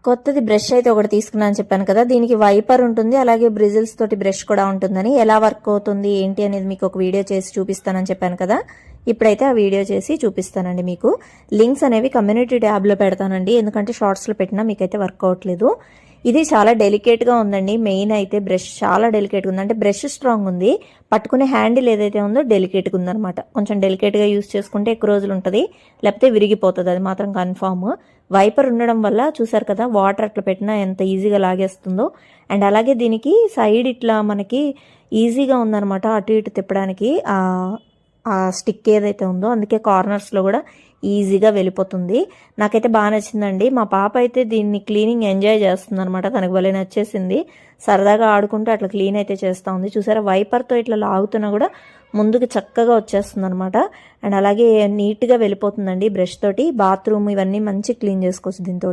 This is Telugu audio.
కొత్తది బ్రష్ అయితే ఒకటి తీసుకున్నాను చెప్పాను కదా, దీనికి వైపర్ ఉంటుంది, అలాగే బ్రిజిల్స్ తోటి బ్రష్ కూడా ఉంటుందని. ఎలా వర్క్ అవుతుంది ఏంటి అనేది మీకు ఒక వీడియో చేసి చూపిస్తానని చెప్పాను కదా, ఇప్పుడైతే ఆ వీడియో చేసి చూపిస్తానండి. మీకు లింక్స్ అనేవి కమ్యూనిటీ ట్యాబ్లో పెడతానండి, ఎందుకంటే షార్ట్స్లో పెట్టినా మీకైతే వర్క్ అవ్వట్లేదు. ఇది చాలా డెలికేట్గా ఉందండి. మెయిన్ అయితే బ్రష్ చాలా డెలికేట్గా ఉంది, అంటే బ్రష్ స్ట్రాంగ్ ఉంది, పట్టుకునే హ్యాండిల్ ఏదైతే ఉందో డెలికేట్గా ఉందనమాట. కొంచెం డెలికేట్గా యూస్ చేసుకుంటే ఎక్కువ రోజులు ఉంటుంది, లేకపోతే విరిగిపోతుంది, అది మాత్రం కన్ఫామ్. వైపర్ ఉండడం వల్ల చూసారు కదా, వాటర్ అట్లా పెట్టినా ఎంత ఈజీగా లాగేస్తుందో. అండ్ అలాగే దీనికి సైడ్ ఇట్లా మనకి ఈజీగా ఉందనమాట అటు ఇటు తిప్పడానికి ఆ స్టిక్ ఏదైతే ఉందో, అందుకే కార్నర్స్లో కూడా ఈజీగా వెళ్ళిపోతుంది. నాకైతే బాగా నచ్చిందండి. మా పాప అయితే దీన్ని క్లీనింగ్ ఎంజాయ్ చేస్తుంది అనమాట, తనకు భలే నచ్చేసింది. సరదాగా ఆడుకుంటూ అట్లా క్లీన్ అయితే చేస్తూ ఉంది. చూసారా, వైపర్తో ఇట్లా లాగుతున్నా కూడా ముందుకు చక్కగా వచ్చేస్తుంది అనమాట. అండ్ అలాగే నీట్గా వెళ్ళిపోతుందండి బ్రష్ తోటి. బాత్రూమ్ ఇవన్నీ మంచి క్లీన్ చేసుకోవచ్చు దీంతో.